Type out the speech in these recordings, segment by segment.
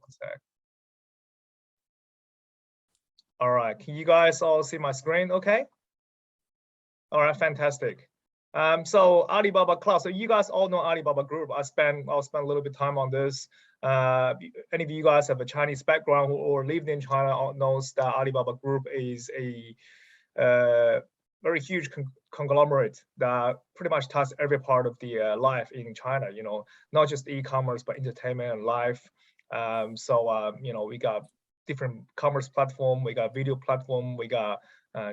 One sec. All right, can you guys all see my screen okay? All right, fantastic. So Alibaba Cloud, so you guys all know Alibaba Group. I'll spend a little bit of time on this. Any of you guys have a Chinese background or lived in China knows that Alibaba Group is a very huge conglomerate that pretty much touches every part of the life in China, you know, not just e-commerce, but entertainment and life. You know, we got different commerce platform, we got video platform, we got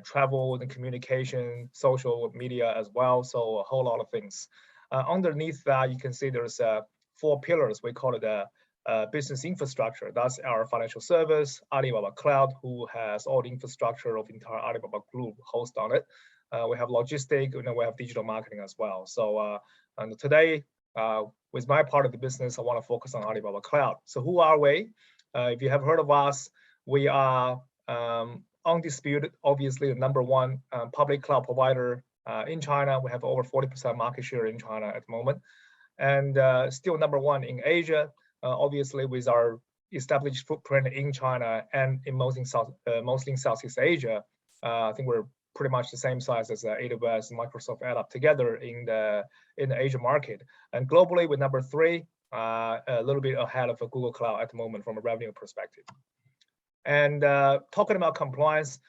travel and communication, social media as well. So a whole lot of things. Underneath that, you can see there's 4 pillars. We call it business infrastructure. That's our financial service, Alibaba Cloud, who has all the infrastructure of the entire Alibaba Group host on it. We have logistics, you know, we have digital marketing as well. So and today, with my part of the business, I want to focus on Alibaba Cloud. So who are we? If you have heard of us, we are undisputed, obviously the #1 public cloud provider in China. We have over 40% market share in China at the moment, and still #1 in Asia. Obviously, with our established footprint in China and in mostly in Southeast Asia, I think we're pretty much the same size as AWS and Microsoft add up together in the Asia market. And globally, we're #3, a little bit ahead of Google Cloud at the moment from a revenue perspective. And talking about compliance,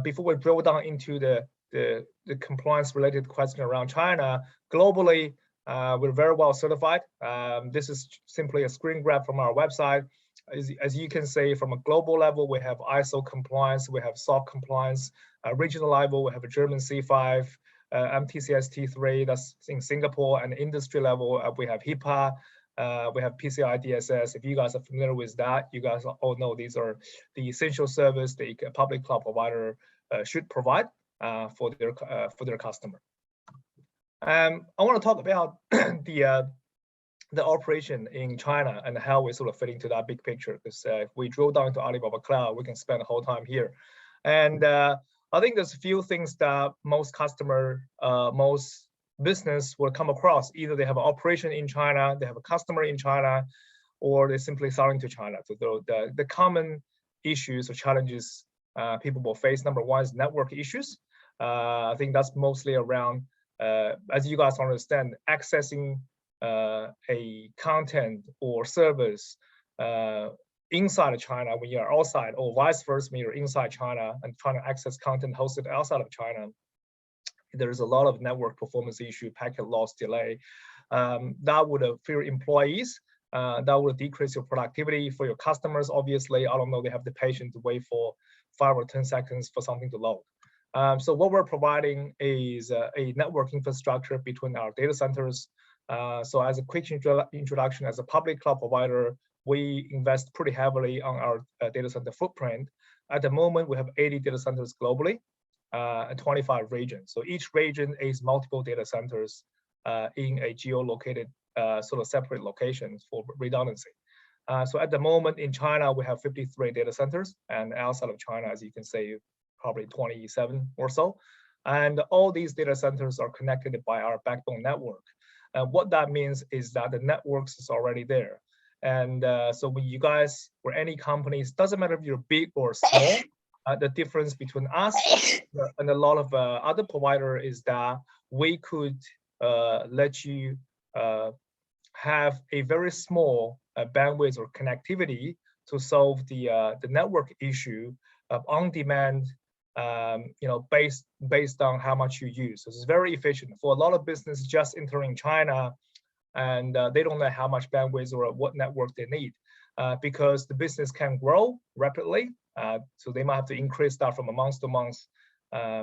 before we drill down into the compliance related question around China, globally, we're very well certified. This is simply a screen grab from our website. As you can see, from a global level, we have ISO compliance, we have SOC compliance. Regional level, we have a German C5, MTCS T3, that's in Singapore, and industry level, we have HIPAA, we have PCI DSS. If you guys are familiar with that, you guys all know these are the essential service the public cloud provider should provide for their customer. I want to talk about the operation in China and how we sort of fit into that big picture. Because if we drill down into Alibaba Cloud, we can spend the whole time here. And I think there's a few things that most most business will come across. Either they have an operation in China, they have a customer in China, or they're simply selling to China. So the common issues or challenges people will face, #1 is network issues. I think that's mostly around, as you guys understand, accessing a content or service inside of China when you're outside, or vice versa when you're inside China and trying to access content hosted outside of China. There's a lot of network performance issue, packet loss, delay. That would affect employees. That would decrease your productivity for your customers. Obviously, I don't know, they have the patience to wait for 5 or 10 seconds for something to load. So what we're providing is a network infrastructure between our data centers. So as a quick introduction, as a public cloud provider, we invest pretty heavily on our data center footprint. At the moment, we have 80 data centers globally and 25 regions. So each region is multiple data centers in a geo-located sort of separate locations for redundancy. So at the moment in China, we have 53 data centers, and outside of China, as you can see, probably 27 or so. And all these data centers are connected by our backbone network. What that means is that the networks is already there. And so when you guys or any companies, doesn't matter if you're big or small, the difference between us and a lot of other provider is that we could let you have a very small bandwidth or connectivity to solve the network issue of on-demand, you know, based on how much you use. So it's very efficient for a lot of business just entering China, and they don't know how much bandwidth or what network they need because the business can grow rapidly. So they might have to increase that from a month-to-month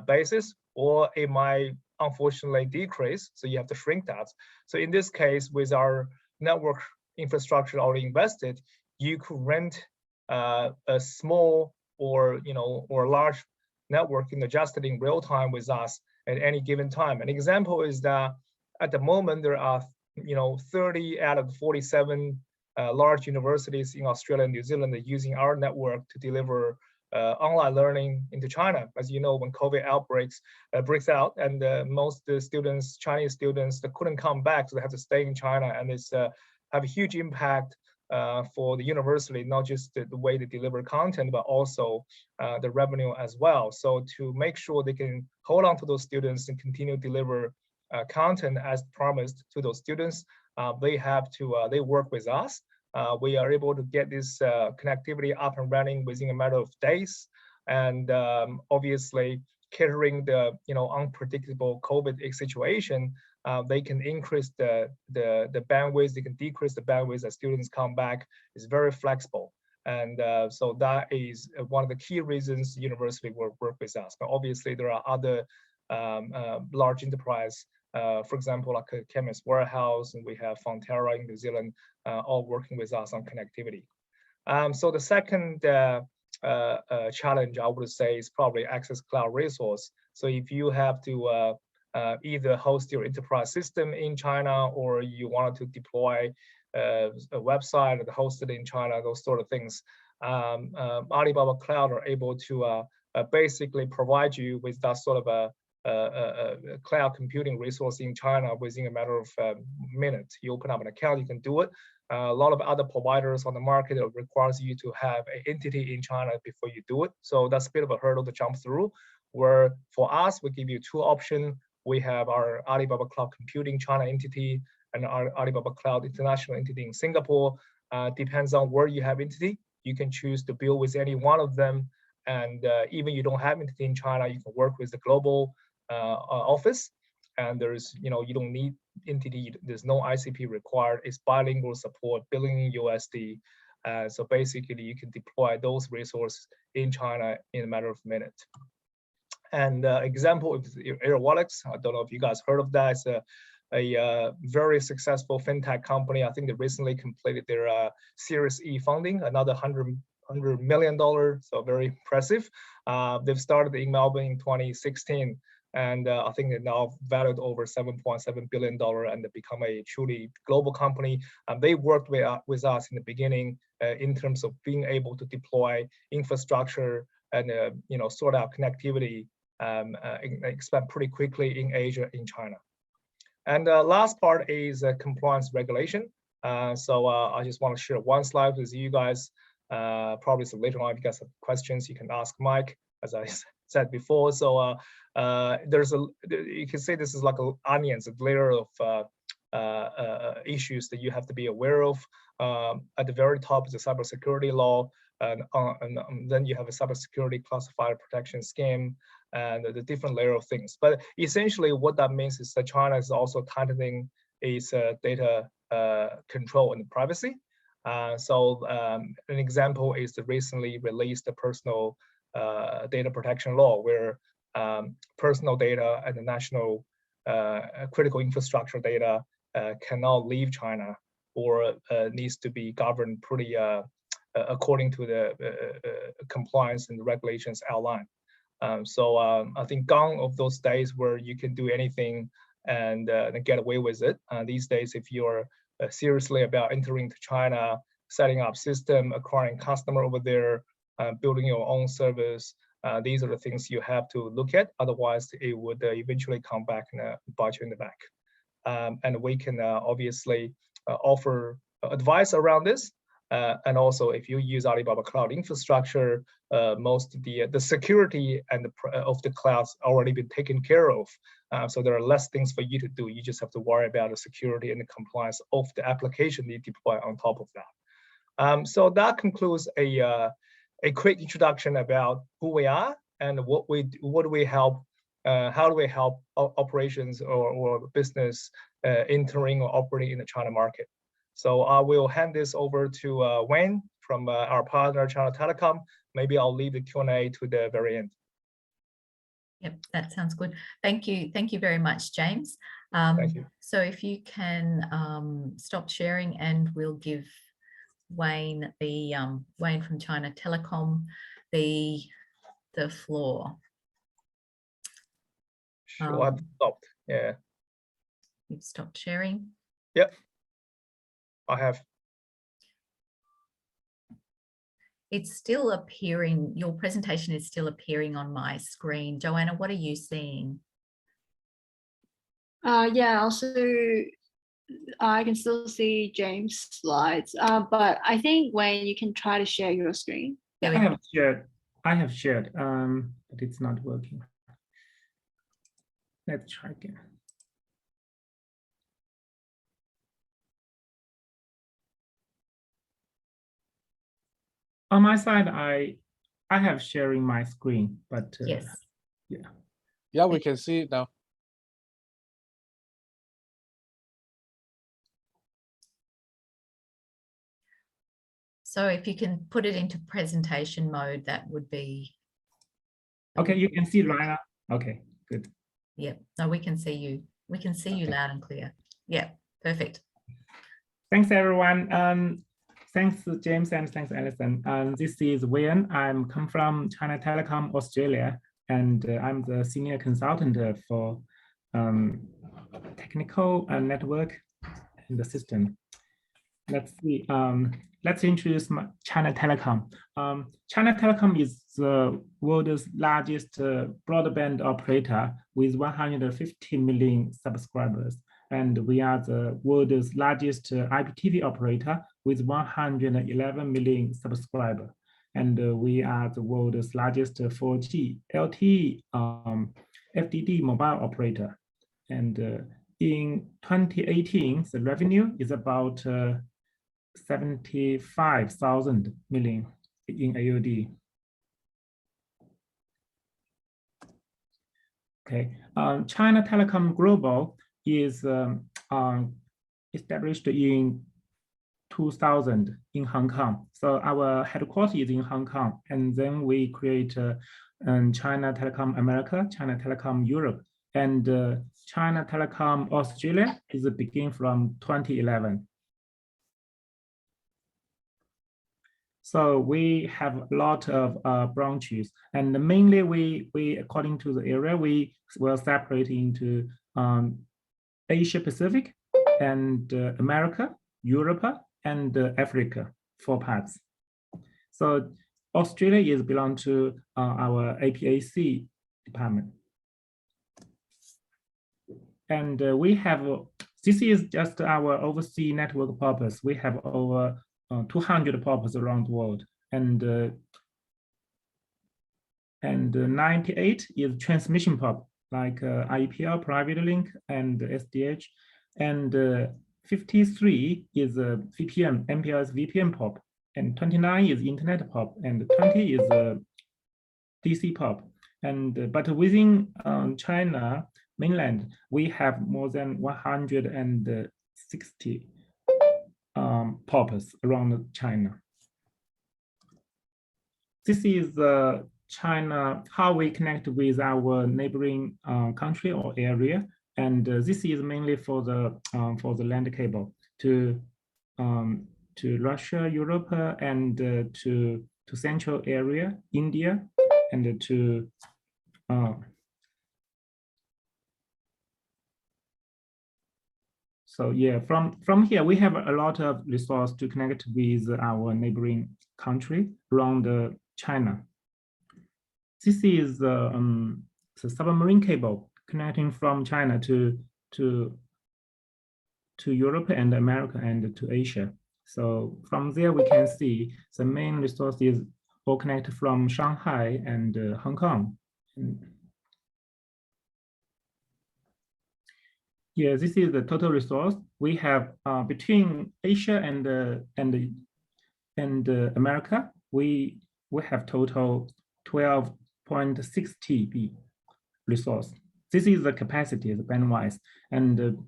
basis, or it might unfortunately decrease. So you have to shrink that. So in this case, with our network infrastructure already invested, you could rent a small or large network and adjust it in real time with us at any given time. An example is that at the moment there are 30 out of 47 large universities in Australia and New Zealand are using our network to deliver online learning into China. As you know, when COVID outbreaks breaks out, and most students, Chinese students, they couldn't come back, so they have to stay in China, and it's have a huge impact for the university, not just the way they deliver content, but also the revenue as well. So to make sure they can hold on to those students and continue to deliver content as promised to those students, they work with us. We are able to get this connectivity up and running within a matter of days, and obviously catering the unpredictable COVID situation. They can increase the bandwidth, they can decrease the bandwidth as students come back. It's very flexible. And so that is one of the key reasons the university will work with us. But obviously there are other large enterprise, for example, like a Chemist Warehouse, and we have Fonterra in New Zealand, all working with us on connectivity. So the second challenge I would say is probably access cloud resource. So if you have to either host your enterprise system in China, or you wanted to deploy a website and host it in China, those sort of things, Alibaba Cloud are able to basically provide you with that sort of a cloud computing resource in China within a matter of minutes. You open up an account, you can do it. A lot of other providers on the market requires you to have an entity in China before you do it. So that's a bit of a hurdle to jump through, where for us, we give you two options. We have our Alibaba Cloud Computing China entity and our Alibaba Cloud International entity in Singapore. Depends on where you have entity. You can choose to build with any one of them. And even you don't have entity in China, you can work with the global office. And there's, you don't need entity. There's no ICP required. It's bilingual support, billing in USD. So basically, you can deploy those resources in China in a matter of minutes. And example is Airwallex. I don't know if you guys heard of that. It's a very successful fintech company. I think they recently completed their Series E funding, another $100 million. So very impressive. They've started in Melbourne in 2016. And I think they're now valued over $7.7 billion, and they become a truly global company. They worked with us in the beginning in terms of being able to deploy infrastructure and sort out connectivity, expand pretty quickly in Asia, in China. And the last part is compliance regulation. So I just want to share one slide with you guys. Probably so later on, if you guys have questions, you can ask Mike, as I said before. So you can say this is like an onions, a layer of issues that you have to be aware of. At the very top is the cybersecurity law, and then you have a cybersecurity classifier protection scheme, and the different layer of things. But essentially, what that means is that China is also tightening its data control and privacy. So an example is the recently released personal data protection law, where personal data and the national critical infrastructure data cannot leave China, or needs to be governed pretty according to the compliance and the regulations outlined. So I think gone of those days where you can do anything and get away with it. These days, if you're seriously about entering to China, setting up system, acquiring customer over there, building your own service, these are the things you have to look at. Otherwise, it would eventually come back and bite you in the back. And we can obviously offer advice around this. And also, if you use Alibaba Cloud infrastructure, most of the security and of the clouds already been taken care of. So there are less things for you to do. You just have to worry about the security and the compliance of the application you deploy on top of that. So that concludes a quick introduction about who we are and what do we help. How do we help operations or business entering or operating in the China market? So I will hand this over to Wayne from our partner, China Telecom. Maybe I'll leave the Q&A to the very end. Yep, that sounds good. Thank you. Thank you very much, James. Thank you. So if you can stop sharing, and we'll give Wayne, Wayne from China Telecom, the floor. Sure, I've stopped. Yeah. You've stopped sharing? Yep. I have. It's still appearing, your presentation is still appearing on my screen. Joanna, what are you seeing? Yeah, also I can still see James' slides, but I think Wayne, you can try to share your screen. There I we go. have shared. I have shared, but it's not working. Let's try again. On my side, I have sharing my screen, but Yes. Yeah, we can see it now. So if you can put it into presentation mode, that would be. okay, you can see right now. Okay, good. Yep. No, we can see you. We can see you Okay. loud and clear. Yeah, perfect. Thanks, everyone. Thanks, James, and thanks, Alison. This is Wayne. I'm come from China Telecom, Australia, and I'm the senior consultant for technical and network in the system. Let's see. Let's introduce China Telecom. China Telecom is the world's largest broadband operator with 150 million subscribers. And we are the world's largest IPTV operator with 111 million subscribers. And we are the world's largest 4G LTE FDD mobile operator. And in 2018, the revenue is about 75,000 million in AUD. Okay, China Telecom Global is established in 2000 in Hong Kong. So our headquarters is in Hong Kong, and then we create China Telecom America, China Telecom Europe, and China Telecom Australia is begin from 2011. So we have a lot of branches, and mainly we according to the area, we will separate into Asia Pacific and America, Europe, and Africa, 4 parts. So Australia is belong to our APAC department. And we have, this is just our overseas network purpose. We have over 200 purposes around the world, and 98 is transmission pop, like IPL, private link, and SDH, and 53 is VPN, MPLS VPN pop, and 29 is internet pop, and 20 is DC pop. And but within China mainland, we have more than 160 purpose around China. This is China, how we connect with our neighboring country or area, and this is mainly for the land cable to Russia, Europe, and to Central area, India, and to so yeah, from here we have a lot of resource to connect with our neighboring country around China. This is the submarine cable connecting from China to Europe and America and to Asia. So from there we can see the main resources all connected from Shanghai and Hong Kong. Yeah, this is the total resource we have between Asia and America. We have total 12.6 TB resource. This is the capacity, the bandwidth, and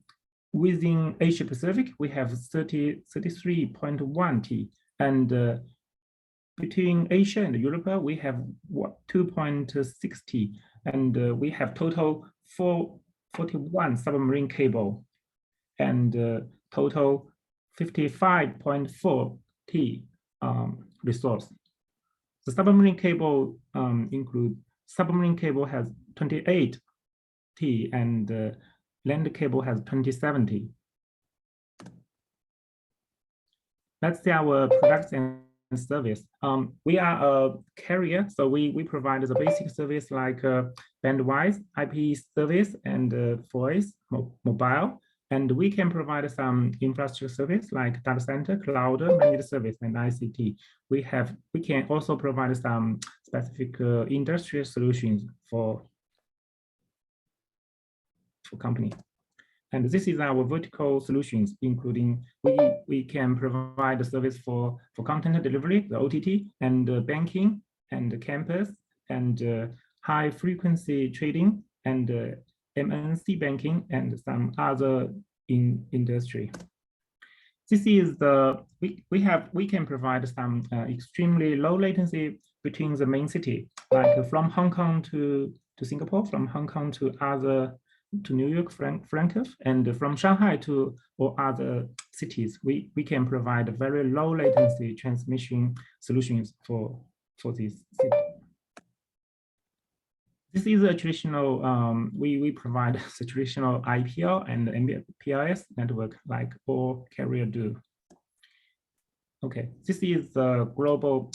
within Asia Pacific we have 33.1 T, and between Asia and Europe we have 2.6 T, and we have total 41 submarine cable, and total 55.4 T resource. The submarine cable submarine cable has 28 T, and land cable has 27 T. Let's see our products and service. We are a carrier, so we provide the basic service like bandwidth, IP service, and voice, mobile, And we can provide some infrastructure service like data center, cloud, managed service, and ICT. We can also provide some specific industrial solutions for company. And this is our vertical solutions, including we can provide a service for content delivery, the OTT, and banking, and campus, and high frequency trading, and MNC banking, and some other in industry. This is we can provide some extremely low latency between the main city, like from Hong Kong to Singapore, from Hong Kong to New York, Frankfurt, and from Shanghai to or other cities. We can provide very low latency transmission solutions for this city. This is a traditional, we provide the traditional IPL and MPLS network like all carrier do. Okay, this is the global,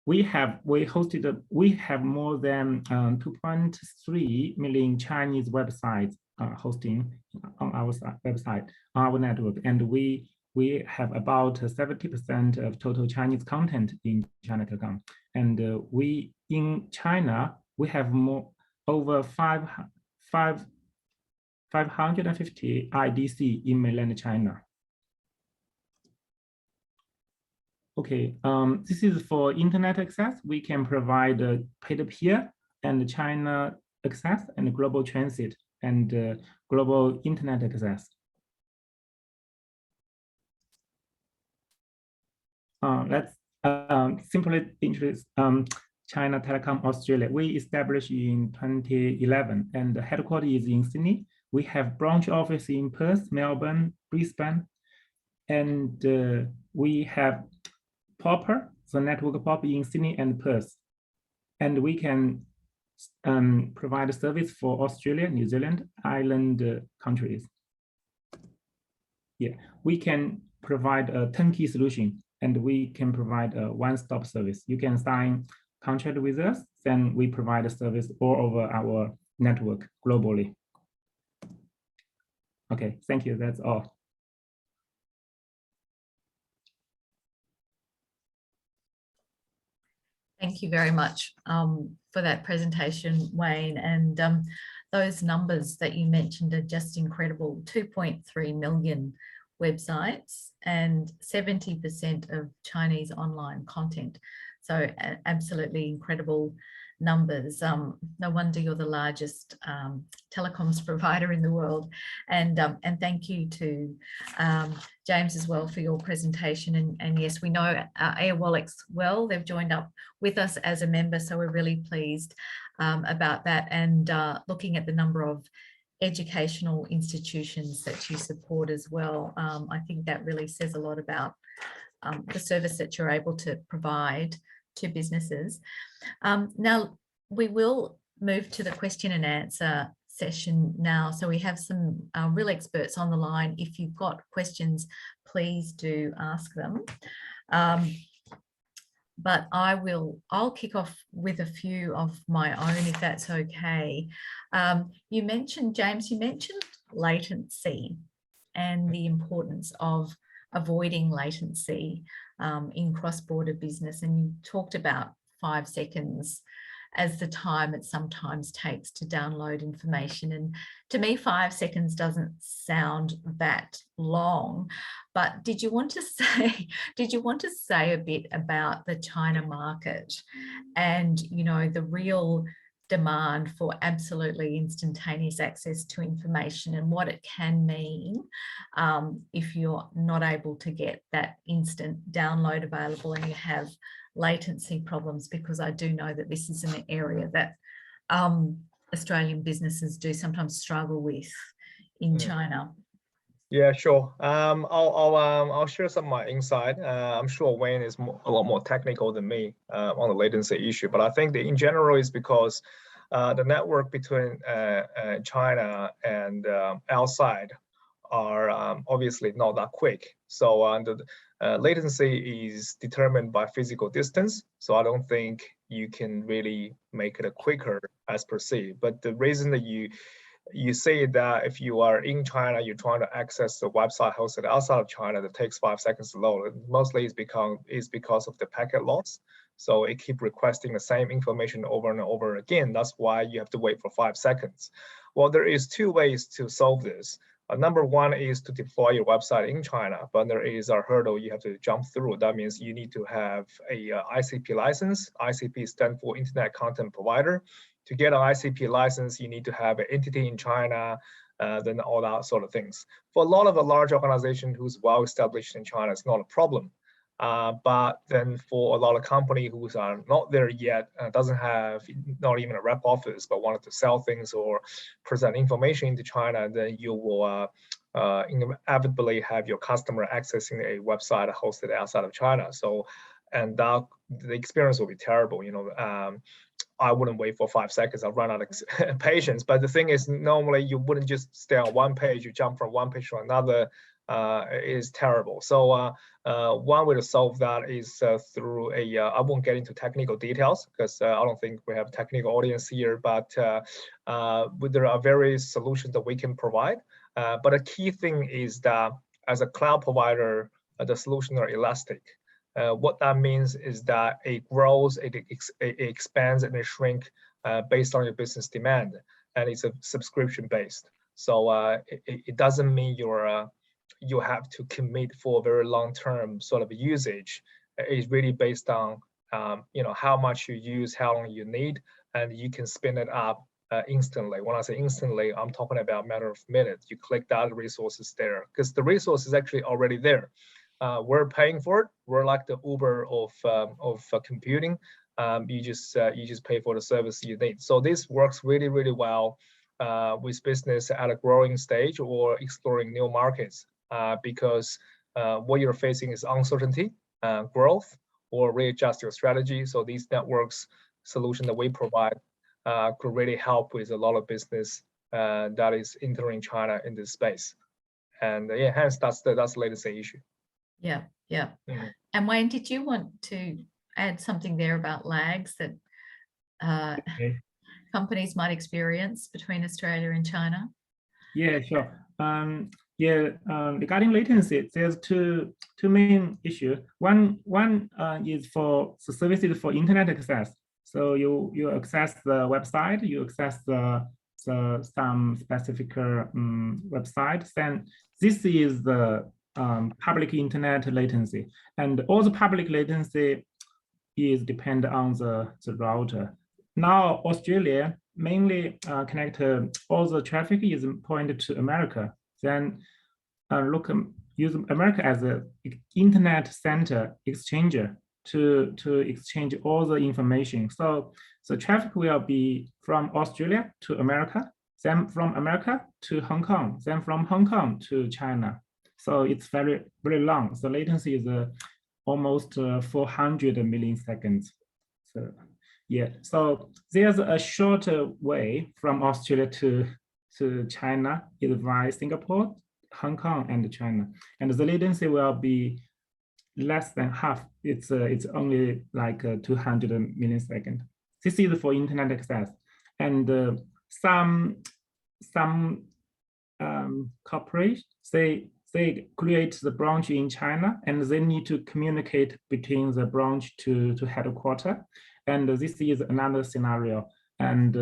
we have more than 2.3 million Chinese websites hosting on our website, on our network, and we have about 70% of total Chinese content in China Telecom. And in China, we have over 550 IDC in mainland China. Okay, this is for internet access. We can provide peer-to-peer and China access and global transit and global internet access. Let's simply introduce China Telecom Australia. We established in 2011 and the headquarters is in Sydney. We have branch office in Perth, Melbourne, Brisbane, and we have POPR, the network POP in Sydney and Perth. And we can provide a service for Australia, New Zealand, island countries. Yeah, we can provide a turnkey solution and we can provide a one-stop service. You can sign contract with us, then we provide a service all over our network globally. Okay, thank you, that's all. Thank you very much for that presentation, Wayne. And those numbers that you mentioned are just incredible. 2.3 million websites and 70% of Chinese online content. So absolutely incredible numbers. No wonder you're the largest telecoms provider in the world. And thank you to James as well for your presentation. And yes, we know Airwallex well. They've joined up with us as a member, so we're really pleased about that. And looking at the number of educational institutions that you support as well, I think that really says a lot about the service that you're able to provide to businesses. Now we will move to the question and answer session now. So we have some real experts on the line. If you've got questions, please do ask them. But I'll kick off with a few of my own, if that's okay. You mentioned, James, you mentioned latency and the importance of avoiding latency in cross-border business. And you talked about 5 seconds as the time it sometimes takes to download information. And to me, 5 seconds doesn't sound that long, but did you want to say a bit about the China market and, you know, the real demand for absolutely instantaneous access to information and what it can mean if you're not able to get that instant download available and you have latency problems, because I do know that this is an area that Australian businesses do sometimes struggle with in China. Yeah, sure. I'll share some of my insight. I'm sure Wayne is a lot more technical than me on the latency issue, but I think that in general is because the network between China and outside are obviously not that quick. So the latency is determined by physical distance. So I don't think you can really make it quicker as perceived. But the reason that you say that if you are in China, you're trying to access the website hosted outside of China that takes 5 seconds to load. Mostly is because of the packet loss. So it keep requesting the same information over and over again. That's why you have to wait for 5 seconds. Well, there is 2 ways to solve this. Number 1 is to deploy your website in China, but there is a hurdle you have to jump through. That means you need to have a ICP license. ICP stands for Internet Content Provider. To get an ICP license, you need to have an entity in China, then all that sort of things. For a lot of a large organization who's well established in China, it's not a problem. But then for a lot of companies who are not there yet, doesn't have not even a rep office, but wanted to sell things or present information into China, then you will inevitably have your customer accessing a website hosted outside of China. So, and the experience will be terrible. You know, I wouldn't wait for 5 seconds. I'll run out of patience. But the thing is, normally you wouldn't just stay on one page. You jump from one page to another. Is terrible. So one way to solve that is through a, I won't get into technical details because I don't think we have a technical audience here, but there are various solutions that we can provide. But a key thing is that as a cloud provider, the solutions are elastic. What that means is that it grows, it expands, and it shrinks based on your business demand, and it's a subscription based. So it doesn't mean you have to commit for a very long-term sort of usage. It's really based on you know, how much you use, how long you need, and you can spin it up instantly. When I say instantly, I'm talking about a matter of minutes. You click that, resources there, because the resource is actually already there. We're paying for it. We're like the Uber of computing. You just pay for the service you need. So this works really, really well with business at a growing stage or exploring new markets. Because what you're facing is uncertainty, growth, or readjust your strategy. So these networks solution that we provide could really help with a lot of business that is entering China in this space. And yeah, hence that's the latency issue. Yeah, yeah. Mhm. And Wayne, did you want to add something there about lags that Okay. companies might experience between Australia and China? Yeah, sure. Regarding latency, there's two main issues. One is for the services for internet access. So you access the website, you access some specific website. Then this is the public internet latency, and all the public latency is depend on the router. Now Australia mainly connect all the traffic is pointed to America. Then use America as an internet center exchanger to exchange all the information. So the traffic will be from Australia to America, then from America to Hong Kong, then from Hong Kong to China. So it's very, very long. So latency is almost 400 milliseconds. So yeah, so there's a shorter way from Australia to China is via Singapore, Hong Kong, and China, and the latency will be less than half. It's only like 200 milliseconds. This is for internet access, and some corporations they create the branch in China, and they need to communicate between the branch to headquarters. And this is another scenario. And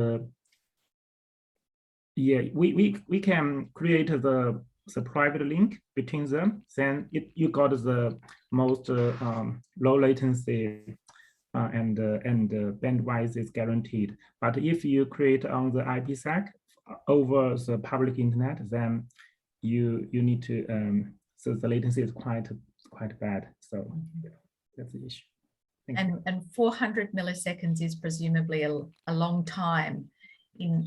yeah, we can create the private link between them. Then you got the most low latency and bandwidth is guaranteed. But if you create on the IPsec over the public internet, then you need to so the latency is quite bad. So yeah, that's the issue. And 400 milliseconds is presumably a long time in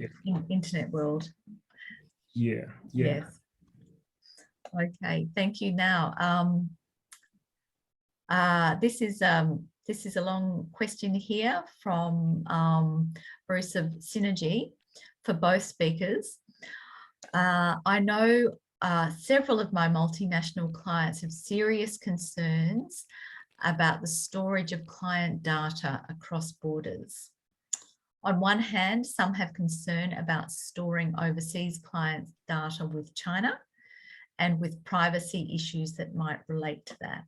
internet world. Yeah. Yes. Okay, thank you. Now, this is a long question here from Bruce of Synergy for both speakers. I know several of my multinational clients have serious concerns about the storage of client data across borders. On one hand, some have concern about storing overseas clients' data with China and with privacy issues that might relate to that.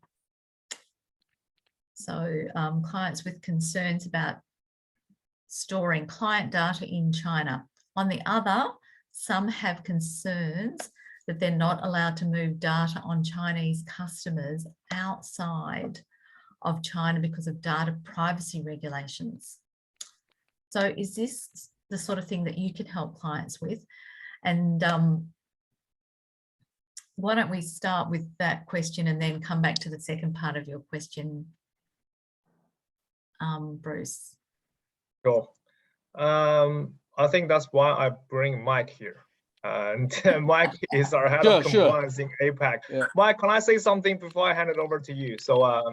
So clients with concerns about storing client data in China. On the other, some have concerns that they're not allowed to move data on Chinese customers outside of China because of data privacy regulations. So is this the sort of thing that you could help clients with? And why don't we start with that question and then come back to the second part of your question, Bruce? Sure. I think that's why I bring Mike here. And Mike is our head of Sure. compliance in APAC. Yeah. Mike, can I say something before I hand it over to you? So,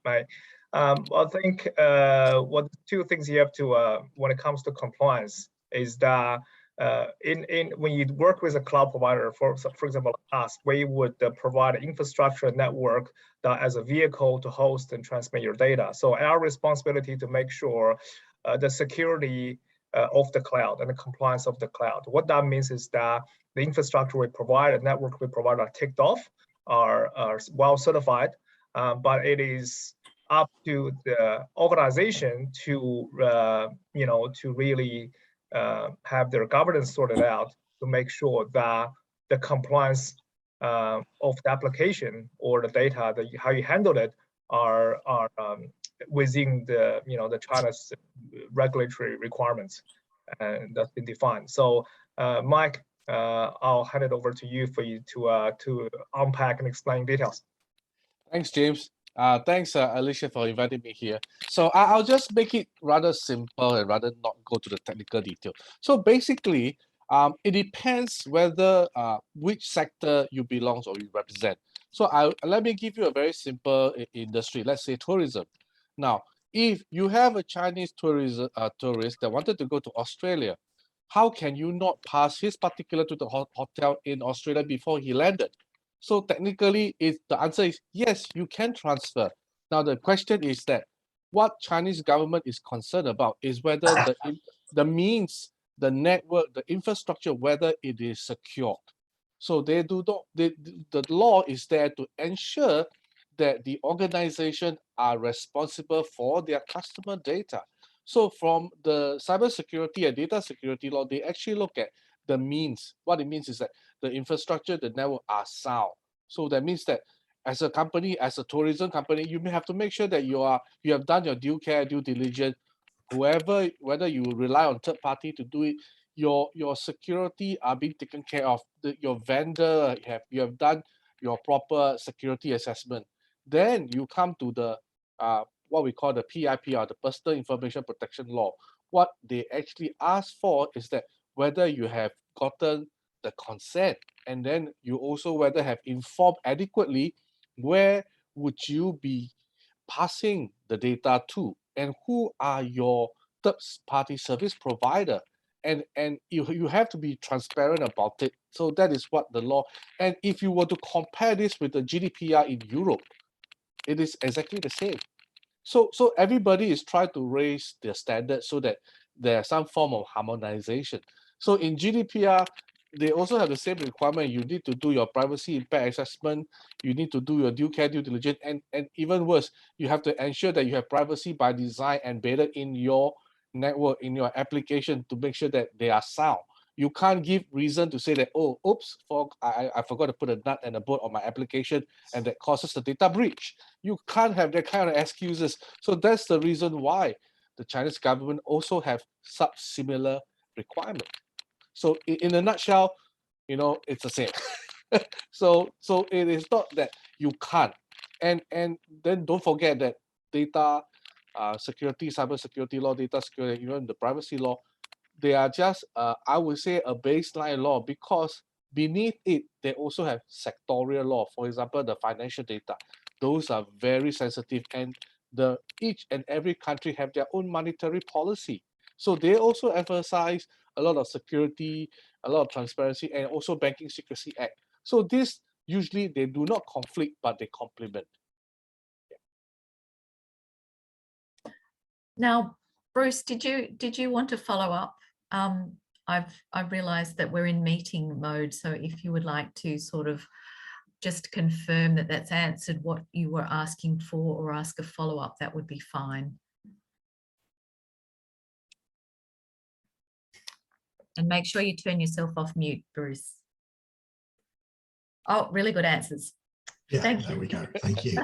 Mike, I think what two things you have to when it comes to compliance is that when you work with a cloud provider, for example, us, we would provide infrastructure network that as a vehicle to host and transmit your data. So our responsibility to make sure the security of the cloud and the compliance of the cloud. What that means is that the infrastructure we provide, the network we provide are ticked off, are well certified, but it is up to the organization to to really have their governance sorted out to make sure that the compliance of the application or the data, how you handle it, are within the the China's regulatory requirements, and that's been defined. So, Mike, I'll hand it over to you for you to unpack and explain details. Thanks, James. Thanks, Alicia, for inviting me here. So I'll just make it rather simple and rather not go to the technical detail. So basically, it depends whether which sector you belong or you represent. So let me give you a very simple industry. Let's say tourism. Now, if you have a Chinese tourist that wanted to go to Australia, how can you not pass his particular to the hotel in Australia before he landed? So technically, the answer is yes, you can transfer. Now the question is that what Chinese government is concerned about is whether the means, the network, the infrastructure, whether it is secured. So they do not. The law is there to ensure that the organization are responsible for their customer data. So from the cybersecurity and data security law, they actually look at the means. What it means is that the infrastructure, the network are sound. So that means that as a company, as a tourism company, you may have to make sure that you have done your due diligence, whether you rely on third party to do it, your security are being taken care of. Your vendor, you have done your proper security assessment. Then you come to the what we call the PIP, or the Personal Information Protection Law. What they actually ask for is that whether you have gotten the consent, and then you also whether have informed adequately where would you be passing the data to, and who are your third-party service provider, and you have to be transparent about it. So that is what the law. And if you were to compare this with the GDPR in Europe, it is exactly the same. So everybody is trying to raise their standards so that there's some form of harmonization. So in GDPR, they also have the same requirement. You need to do your privacy impact assessment. You need to do your due diligence, and even worse, you have to ensure that you have privacy by design embedded in your network, in your application, to make sure that they are sound. You can't give reason to say that, oh, oops, I forgot to put a nut and a bolt on my application, and that causes the data breach. You can't have that kind of excuses. So that's the reason why the Chinese government also have such similar requirement. So in a nutshell, it's the same. So it is not that you can't. And then don't forget that data security, cyber security law, data security, even the privacy law, they are just, I would say, a baseline law, because beneath it, they also have sectorial law. For example, the financial data. Those are very sensitive, and each and every country have their own monetary policy. So they also emphasize a lot of security, a lot of transparency, and also Banking Secrecy Act. So this usually they do not conflict, but they complement. Now, Bruce, did you want to follow up? I've realized that we're in meeting mode, so if you would like to sort of just confirm that that's answered what you were asking for, or ask a follow-up, that would be fine. And make sure you turn yourself off mute, Bruce. Oh, really good answers. Yeah, Thank there you. we go. Thank you.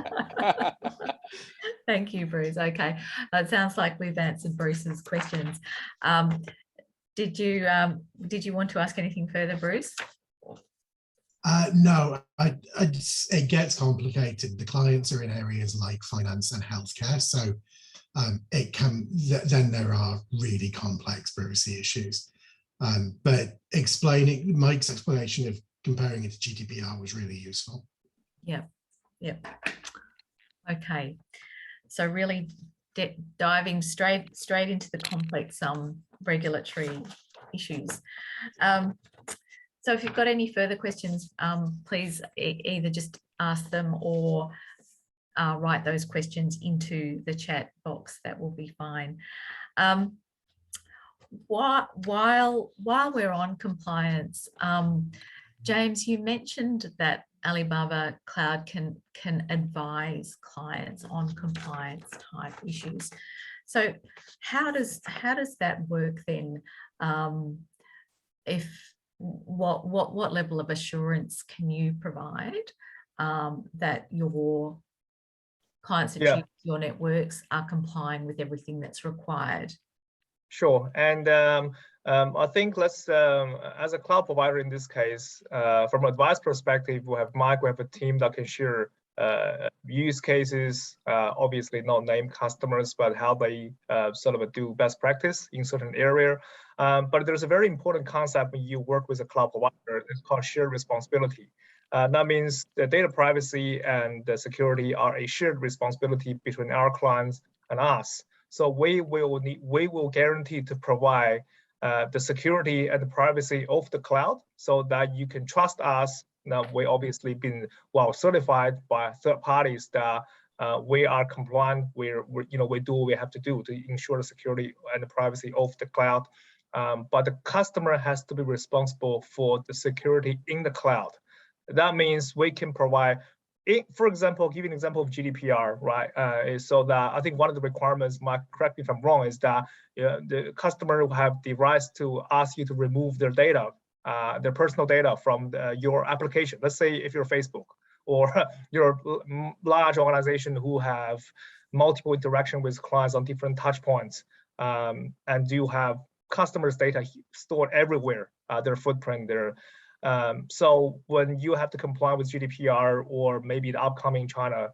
Thank you, Bruce. Okay, it sounds like we've answered Bruce's questions. Did you want to ask anything further, Bruce? No, it gets complicated. The clients are in areas like finance and healthcare, so it can. Then there are really complex privacy issues. But explaining Mike's explanation of comparing it to GDPR was really useful. Yep. Okay, so really diving straight into the complex regulatory issues. So if you've got any further questions, please either just ask them or write those questions into the chat box. That will be fine. While we're on compliance, James, you mentioned that Alibaba Cloud can advise clients on compliance type issues. So how does that work then? What level of assurance can you provide that your clients that use your networks are complying with everything that's required? Sure, and I think let's, as a cloud provider in this case, from an advice perspective, we have Mike, we have a team that can share use cases, obviously not name customers, but how they sort of do best practice in certain area. But there's a very important concept when you work with a cloud provider. It's called shared responsibility. That means the data privacy and the security are a shared responsibility between our clients and us. So we will guarantee to provide the security and the privacy of the cloud, so that you can trust us. Now, we obviously been well certified by third parties that we are compliant. We do what we have to do to ensure the security and the privacy of the cloud. But the customer has to be responsible for the security in the cloud. That means we can provide. For example, give you an example of GDPR, right? So that I think one of the requirements, Mike, correct me if I'm wrong, is that the customer will have the rights to ask you to remove their data, their personal data from your application. Let's say if you're Facebook or you're a large organization who have multiple interaction with clients on different touch points, and you have customers' data stored everywhere, their footprint, their so when you have to comply with GDPR or maybe the upcoming China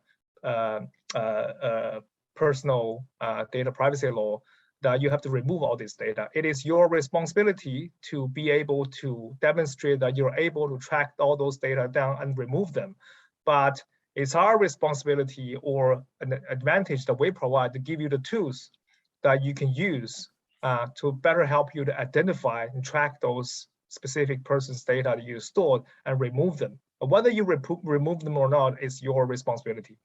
personal data privacy law, that you have to remove all this data. It is your responsibility to be able to demonstrate that you're able to track all those data down and remove them. But it's our responsibility or an advantage that we provide to give you the tools that you can use to better help you to identify and track those specific person's data that you stored and remove them. Whether you remove them or not is your responsibility.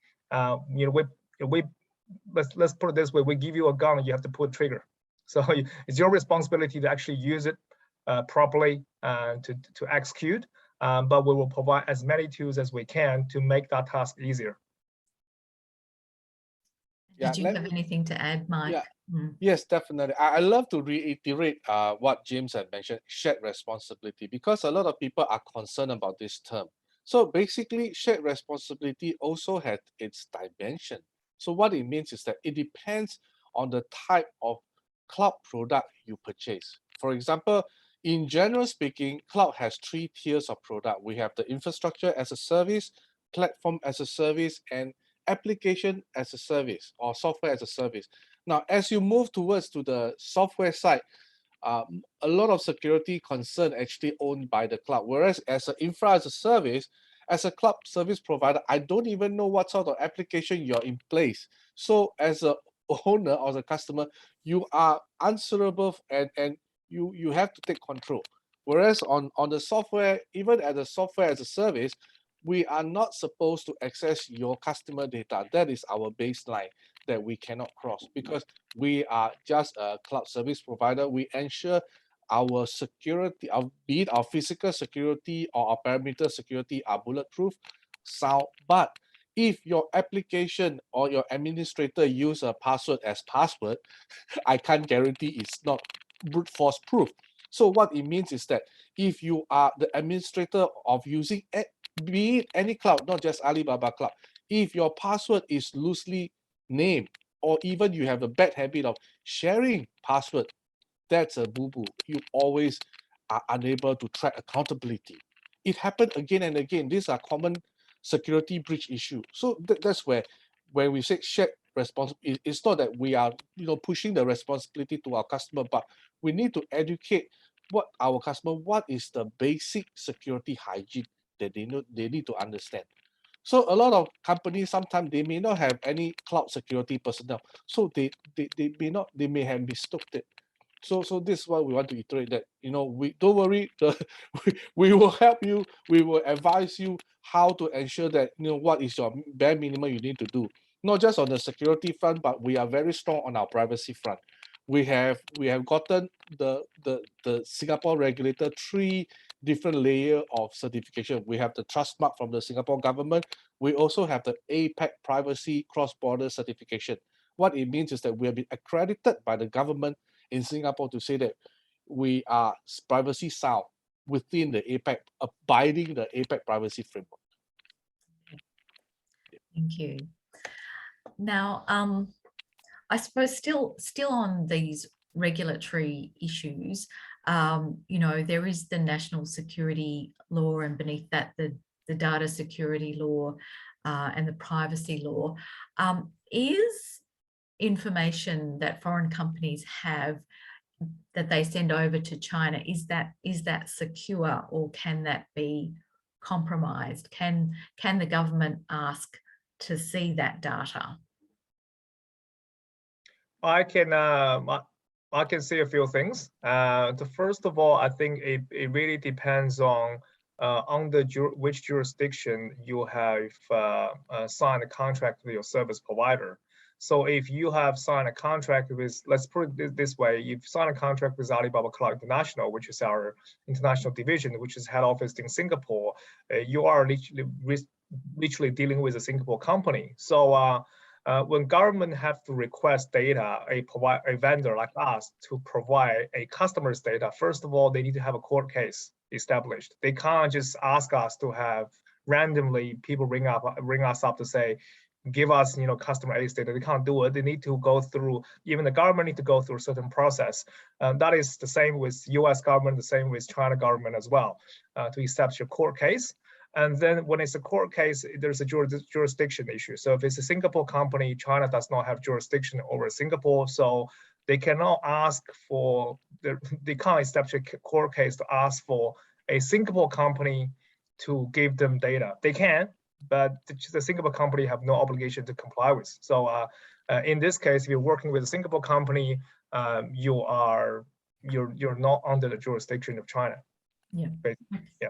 Let's put it this way: we give you a gun, you have to pull the trigger. So it's your responsibility to actually use it properly to execute. But we will provide as many tools as we can to make that task easier. Did you have anything to add, Mike? Yeah. Yes, definitely. I love to reiterate what James had mentioned, shared responsibility, because a lot of people are concerned about this term. So basically, shared responsibility also has its dimension. So what it means is that it depends on the type of cloud product you purchase. For example, in general speaking, cloud has 3 tiers of product. We have the infrastructure as a service, platform as a service, and application as a service or software as a service. Now, as you move towards to the software side, a lot of security concern actually owned by the cloud. Whereas as an infra as a service, as a cloud service provider, I don't even know what sort of application you're in place. So as a owner or the customer, you are answerable and you have to take control. Whereas on the software, even as a software as a service, we are not supposed to access your customer data. That is our baseline. that we cannot cross because we are just a cloud service provider. We ensure our security, be it our physical security or our perimeter security, are bulletproof, sound. But if your application or your administrator use a password as password, I can't guarantee it's not brute force proof. So what it means is that if you are the administrator of using, be it any cloud, not just Alibaba Cloud, if your password is loosely named, or even you have a bad habit of sharing password, that's a boo-boo. You always are unable to track accountability. It happened again and again. These are common security breach issue. So that's where when we say shared responsibility, it's not that we are pushing the responsibility to our customer, but we need to educate what our customer, what is the basic security hygiene that they need to understand. So a lot of companies, sometimes they may not have any cloud security personnel. So they may have mistook it. So this is what we want to iterate, that we don't worry, we will help you, we will advise you how to ensure that what is your bare minimum you need to do, not just on the security front, but we are very strong on our privacy front. We have gotten the Singapore regulator 3 different layer of certification. We have the trust mark from the Singapore government. We also have the APAC privacy cross-border certification. What it means is that we have been accredited by the government in Singapore to say that we are privacy sound within the APAC, abiding the APAC privacy framework. Thank you. Now, I suppose still on these regulatory issues, there is the national security law, and beneath that the data security law and the privacy law. Is information that foreign companies have that they send over to China, is that secure, or can that be compromised? Can the government ask to see that data? I can say a few things. First of all, I think it really depends on which jurisdiction you have signed a contract with your service provider. So if you have signed a contract with, let's put it this way, you've signed a contract with Alibaba Cloud International, which is our international division, which is head office in Singapore, you are literally dealing with a Singapore company. So when government have to request data, a vendor like us to provide a customer's data, first of all, they need to have a court case established. They can't just ask us to have randomly people ring us up to say, give us customer A's data. They can't do it. They need to go through, even the government need to go through a certain process. That is the same with US government, the same with China government as well, to establish a court case. And then when it's a court case, there's a jurisdiction issue. So if it's a Singapore company, China does not have jurisdiction over Singapore, so they cannot ask for, they can't establish a court case to ask for a Singapore company to give them data. They can, but the Singapore company have no obligation to comply with. So in this case, if you're working with a Singapore company, you're not under the jurisdiction of China. Yeah. Yeah.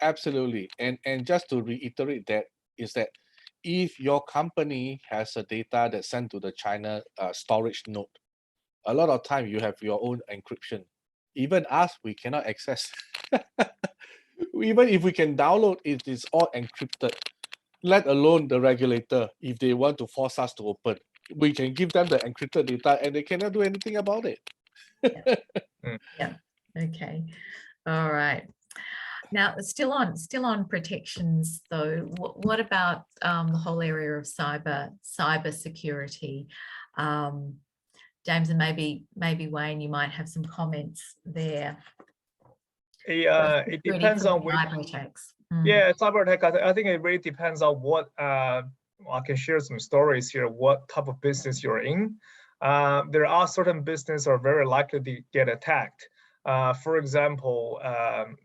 Absolutely. And just to reiterate that, is that if your company has a data that's sent to the China storage node, a lot of time you have your own encryption. Even us, we cannot access. Even if we can download, it is all encrypted, let alone the regulator. If they want to force us to open, we can give them the encrypted data and they cannot do anything about it. Yeah. Okay. All right. Now, still on protections though, what about the whole area of cyber security? James, and maybe Wayne, you might have some comments there. It depends on which cyber attacks. Yeah, cyber attack. I think it really depends on what. I can share some stories here. What type of business you're in? There are certain businesses are very likely to get attacked. For example,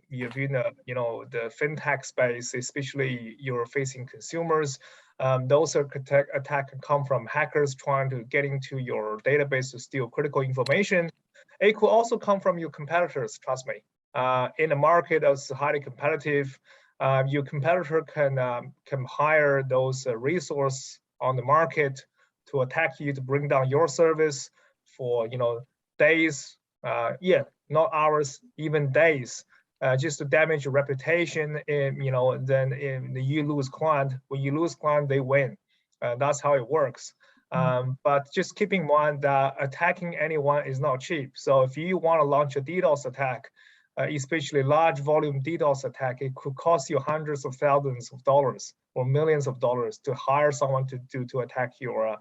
if you know the fintech space, especially you're facing consumers. Those are attack can come from hackers trying to get into your database to steal critical information. It could also come from your competitors. Trust me. In a market that's highly competitive, your competitor can hire those resources on the market to attack you, to bring down your service for, you know, days, not hours, even days, just to damage your reputation. And, you know, then you lose client. When you lose client, they win. That's how it works. But just keep in mind that attacking anyone is not cheap. So if you want to launch a DDoS attack, especially large volume DDoS attack, it could cost you hundreds of thousands of dollars or millions of dollars to hire someone to attack your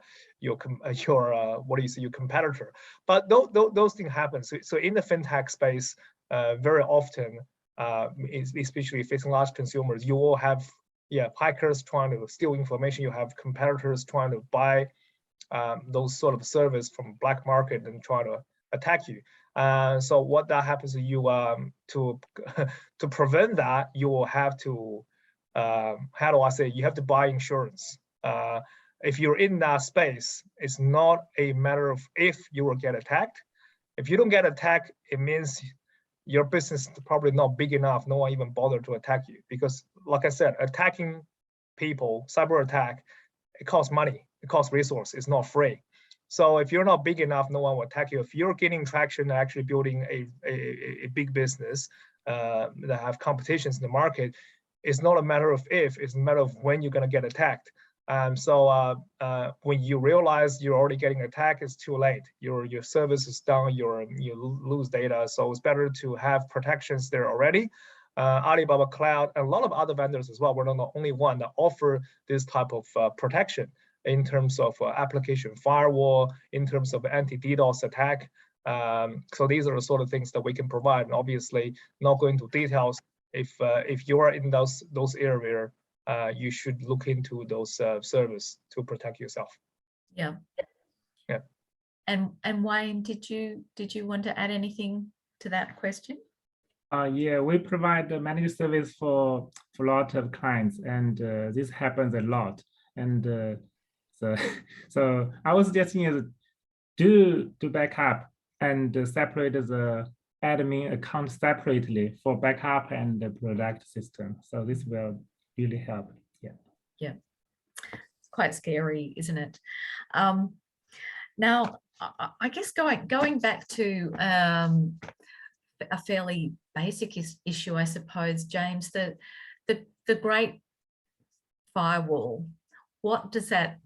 competitor. But those things happen. So in the fintech space, very often, especially facing large consumers, you will have hackers trying to steal information. You have competitors trying to buy those sort of service from black market and try to attack you. So what that happens to you, to prevent that, you will have to, how do I say, you have to buy insurance. If you're in that space, it's not a matter of if you will get attacked. If you don't get attacked, it means your business is probably not big enough. No one even bothered to attack you, because like I said, attacking people, cyber attack, it costs money, it costs resources, it's not free. So if you're not big enough, no one will attack you. If you're getting traction, actually building a big business that have competitions in the market, it's not a matter of if, it's a matter of when you're gonna get attacked. So when you realize you're already getting attacked, it's too late. Your service is down, you lose data. So it's better to have protections there already. Alibaba Cloud and a lot of other vendors as well. We're not the only one that offer this type of protection in terms of application firewall, in terms of anti-DDoS attack. So these are the sort of things that we can provide. And obviously, not going into details. If you are in those areas, you should look into those services to protect yourself. Yeah. Yeah. And Wayne, did you want to add anything to that question? Yeah, we provide the managed service for a lot of clients, and this happens a lot. And so I was suggesting is do backup and separate the admin account separately for backup and the product system. So this will really help. Yeah. Yeah. It's quite scary, isn't it? Now, I guess going back to a fairly basic issue, I suppose, James, the Great Firewall. What does that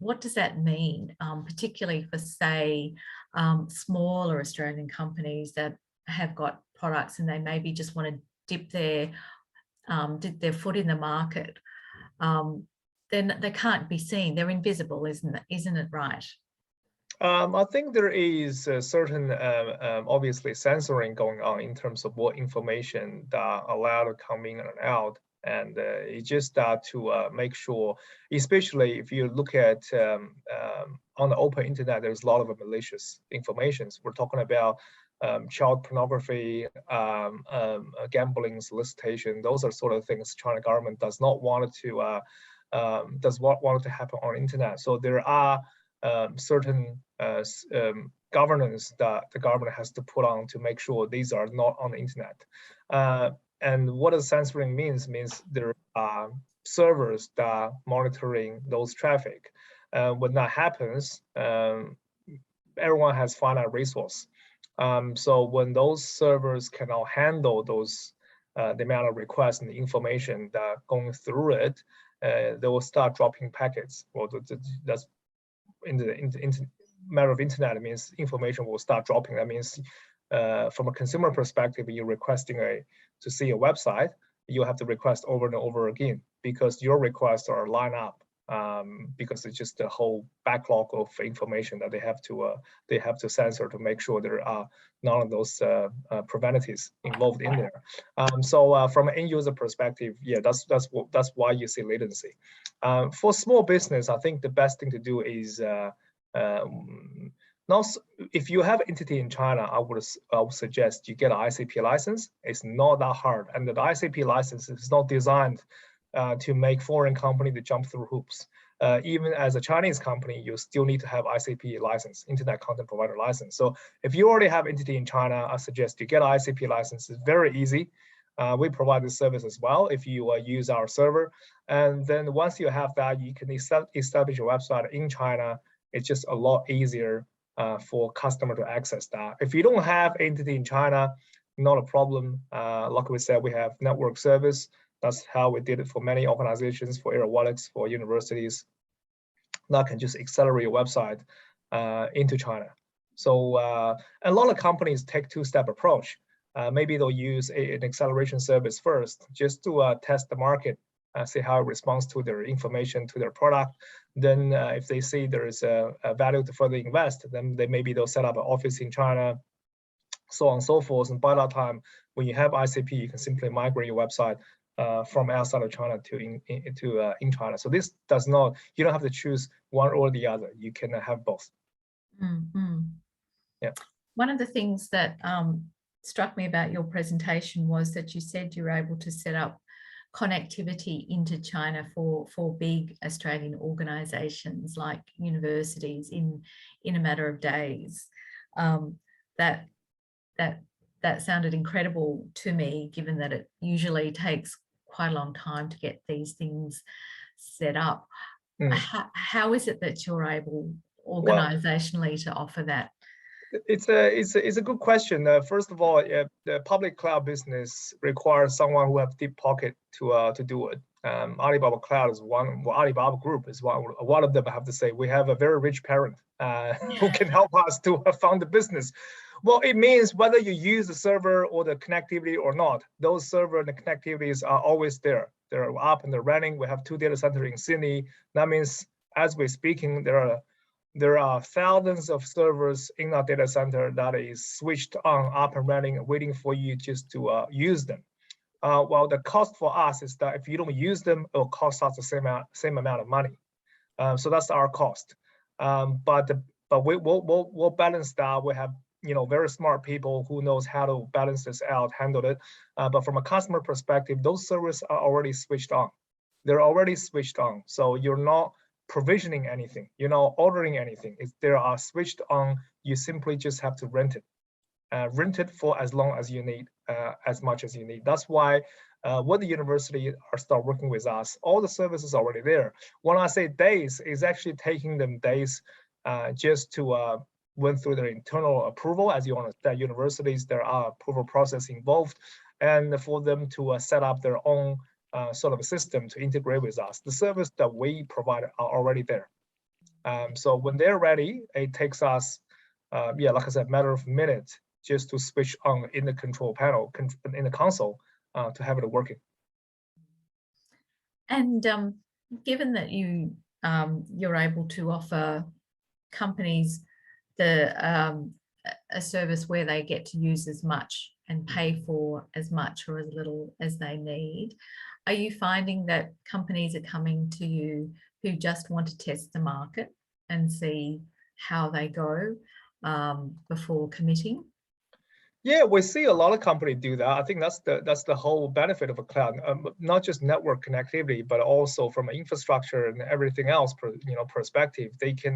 mean, particularly for, say, smaller Australian companies that have got products and they maybe just want to dip their foot in the market? Then they can't be seen; they're invisible, isn't it right? I think there is a certain, obviously, censoring going on in terms of what information that are allowed to come in and out. And it's just to make sure, especially if you look at on the open internet, there's a lot of malicious information. We're talking about child pornography, gambling, solicitation. Those are sort of things China government does not want it to happen on internet. So there are certain governance that the government has to put on to make sure these are not on the internet. And what does censoring means there are servers that are monitoring those traffic. When that happens, everyone has finite resource. So when those servers cannot handle those the amount of requests and the information that are going through it, they will start dropping packets. Well, that's in the matter of internet, it means information will start dropping. That means from a consumer perspective, you're requesting to see a website, you have to request over and over again because your requests are lined up, because it's just a whole backlog of information that they have to censor to make sure there are none of those preventives involved in there. So from an end user perspective, yeah, that's why you see latency. For small business, I think the best thing to do is if you have entity in China, I would suggest you get an ICP license. It's not that hard, and the ICP license is not designed to make foreign company to jump through hoops. Even as a Chinese company, you still need to have ICP license, Internet Content Provider license. So if you already have entity in China, I suggest you get an ICP license. It's very easy. We provide this service as well if you use our server. And then once you have that, you can establish your website in China it's just a lot easier for customer to access that. If you don't have entity in China, not a problem. Like we said, we have network service. That's how we did it for many organizations, for Airwallex, for universities. That can just accelerate your website into China. So a lot of companies take two-step approach. Maybe they'll use an acceleration service first, just to test the market, see how it responds to their information, to their product. Then if they see there is a value to further invest, then maybe they'll set up an office in China, so on and so forth. And by that time, when you have ICP, you can simply migrate your website from outside of China to in China. So this does not, you don't have to choose one or the other. You can have both. Mm-hmm. Yeah. One of the things that struck me about your presentation was that you said you were able to set up connectivity into China for big Australian organizations like universities in a matter of days. That sounded incredible to me, given that it usually takes quite a long time to get these things set up. How is it that you're able organizationally to offer that? It's a good question. First of all, the public cloud business requires someone who have deep pocket to do it. Alibaba Cloud is one. Well, Alibaba Group is one of them. I have to say, we have a very rich parent who can help us to fund the business. Well, it means whether you use the server or the connectivity or not, those server and the connectivities are always there. They're up and they're running. We have 2 data centers in Sydney. That means, as we're speaking, there are thousands of servers in our data center that is switched on, up and running, waiting for you just to use them. Well, the cost for us is that if you don't use them, it will cost us the same amount of money. So that's our cost. But we'll balance that. We have very smart people who knows how to balance this out, handle it. But from a customer perspective, those servers are already switched on. They're already switched on. So you're not provisioning anything, ordering anything. If they are switched on, you simply just have to rent it. Rent it for as long as you need, as much as you need. That's why when the university start working with us, all the services are already there. When I say days, it's actually taking them days just to went through their internal approval. As you understand, universities, there are approval process involved, and for them to set up their own sort of a system to integrate with us. The service that we provide are already there. So when they're ready, it takes us, like I said, matter of minutes just to switch on in the control panel, in the console, to have it working. And given that you're able to offer companies a service where they get to use as much and pay for as much or as little as they need, are you finding that companies are coming to you who just want to test the market and see how they go before committing? Yeah, we see a lot of companies do that. I think that's the whole benefit of a cloud, not just network connectivity, but also from an infrastructure and everything else, perspective. They can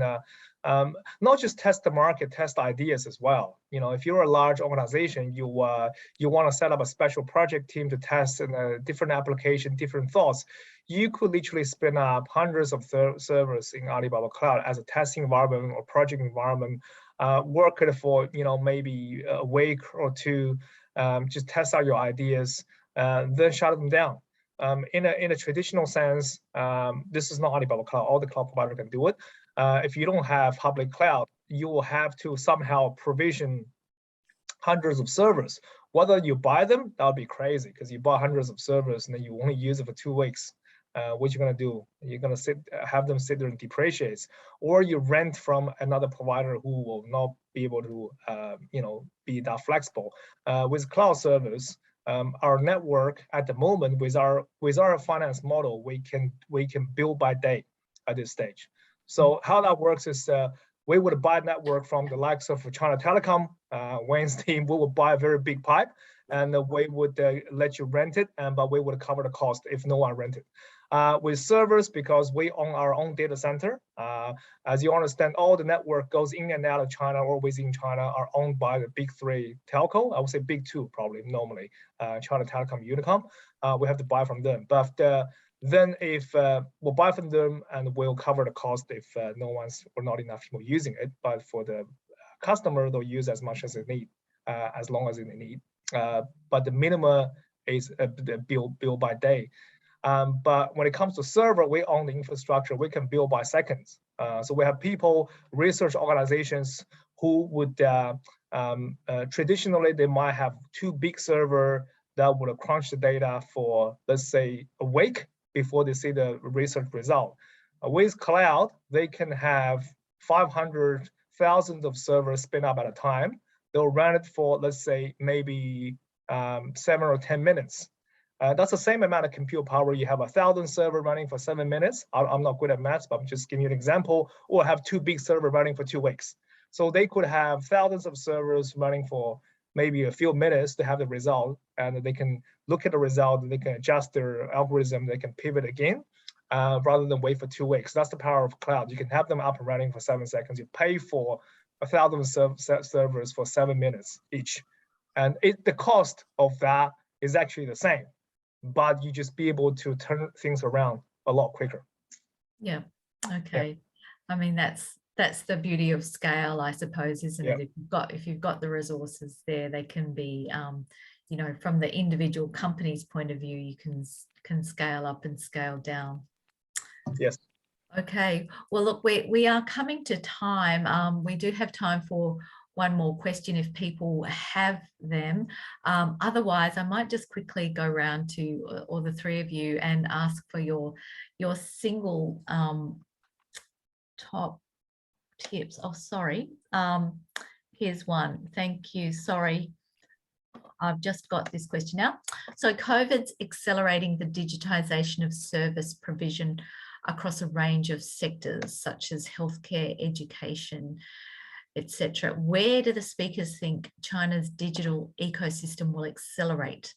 not just test the market, test ideas as well. If you're a large organization, you want to set up a special project team to test a different application, different thoughts. You could literally spin up hundreds of servers in Alibaba Cloud as a testing environment or project environment. Work it for maybe a week or two, just test out your ideas, then shut them down. In a traditional sense, this is not Alibaba Cloud. All the cloud providers can do it. If you don't have public cloud, you will have to somehow provision hundreds of servers. Whether you buy them, that would be crazy, because you buy hundreds of servers and then you only use it for 2 weeks. What you're gonna do? You're gonna have them sit there and depreciate, or you rent from another provider who will not be able to, be that flexible. With cloud service, our network at the moment with our finance model, we can build by day at this stage. So how that works is we would buy network from the likes of China Telecom, Wayne's team. We would buy a very big pipe, and we would let you rent it, but we would cover the cost if no one rented. With servers, because we own our own data center, as you understand, all the network goes in and out of China or within China are owned by the big 3 telco. I would say big 2 probably normally, China Telecom, Unicom. We have to buy from them. But then if we'll buy from them and we'll cover the cost if no one's or not enough people using it. But for the customer, they'll use as much as they need, as long as they need. But the minimum is the bill by day. But when it comes to server, we own the infrastructure. We can bill by seconds. So we have people, research organizations who would traditionally they might have 2 big server that would crunch the data for, let's say, a week before they see the research result. With cloud, they can have 500,000 of servers spin up at a time. They'll run it for, let's say, maybe 7 or 10 minutes. That's the same amount of compute power. You have 1,000 server running for 7 minutes. I'm not good at maths, but I'm just giving you an example. Or have 2 big server running for 2 weeks. So they could have thousands of servers running for maybe a few minutes to have the result, and they can look at the result, they can adjust their algorithm, they can pivot again, rather than wait for 2 weeks. That's the power of cloud. You can have them up and running for 7 seconds. You pay for 1,000 servers for 7 minutes each. And the cost of that is actually the same, but you just be able to turn things around a lot quicker. Yeah. Okay. I mean, that's the beauty of scale, I suppose, isn't it? If you've got the resources there, they can be, you know, from the individual company's point of view, you can scale up and scale down. Yes. Okay. Well, look, we are coming to time. We do have time for one more question if people have them. Otherwise, I might just quickly go around to all the 3 of you and ask for your single top tips. Oh, sorry. Here's one. Thank you. Sorry. I've just got this question now. So COVID's accelerating the digitization of service provision across a range of sectors such as healthcare, education, etc. Where do the speakers think China's digital ecosystem will accelerate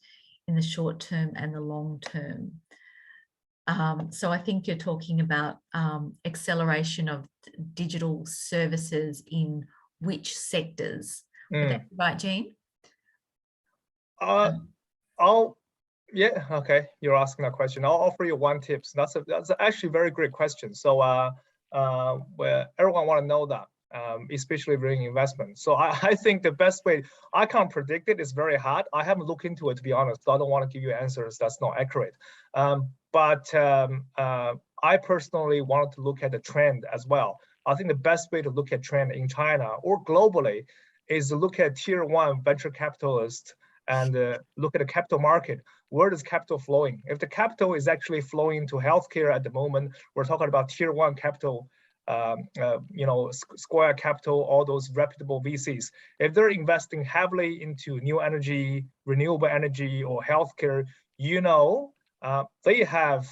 in the short term and the long term? So I think you're talking about acceleration of digital services in which sectors? Would that be right, Jean? Yeah, okay. You're asking that question. I'll offer you one tip. So that's actually a very great question. So where everyone want to know that, especially during investment. So I think the best way, I can't predict it. It's very hard. I haven't looked into it, to be honest. So I don't want to give you answers that's not accurate. But I personally wanted to look at the trend as well. I think the best way to look at trend in China or globally is to look at tier 1 venture capitalists and look at the capital market. Where is capital flowing? If the capital is actually flowing to healthcare at the moment, we're talking about tier 1 capital, you know, Square Capital, all those reputable VCs. If they're investing heavily into new energy, renewable energy, or healthcare, you know, they have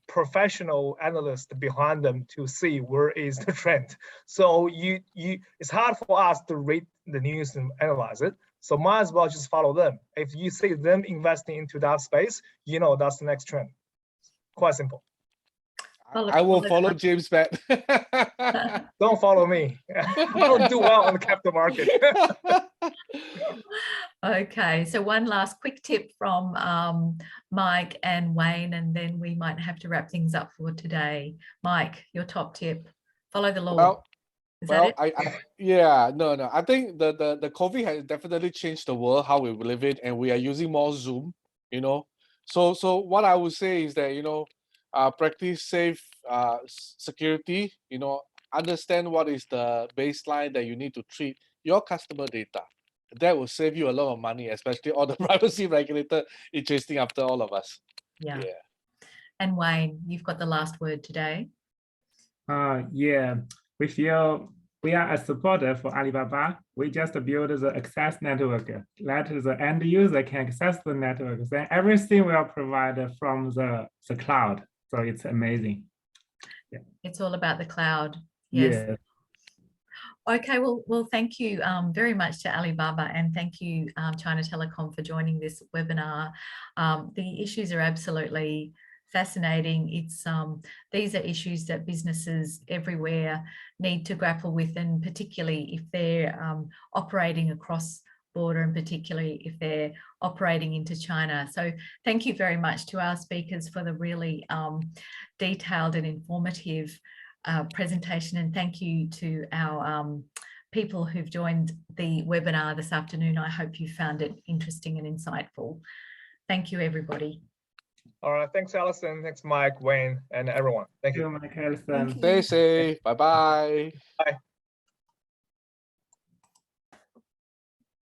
professional analysts behind them to see where is the trend. So it's hard for us to read the news and analyze it. So might as well just follow them. If you see them investing into that space, you know that's the next trend. Quite simple. I will follow James back. Don't follow me. I don't do well on the capital market. Okay, so one last quick tip from Mike and Wayne, and then we might have to wrap things up for today. Mike, your top tip: follow the law. No, I think the COVID has definitely changed the world, how we live it, and we are using more Zoom, you know. So what I would say is that, you know, practice safe security, you know, understand what is the baseline that you need to treat your customer data. That will save you a lot of money, especially all the privacy regulator is chasing after all of us. Yeah. And Wayne, you've got the last word today. Yeah, we feel we are a supporter for Alibaba. We just build the access network. Let the end user can access the network. Then everything will provide from the cloud. So it's amazing. Yeah. It's all about the cloud. Yes. Yeah. Okay, well, thank you very much to Alibaba, and thank you, China Telecom, for joining this webinar. The issues are absolutely fascinating. It's these are issues that businesses everywhere need to grapple with, and particularly if they're operating across border, and particularly if they're operating into China. So thank you very much to our speakers for the really detailed and informative presentation, and thank you to our people who've joined the webinar this afternoon. I hope you found it interesting and insightful. Thank you, everybody. All right. Thanks, Alison. Thanks, Mike, Wayne, and everyone. Thank you. Thank you, Mike, Alison. Stay safe. Bye-bye. Bye.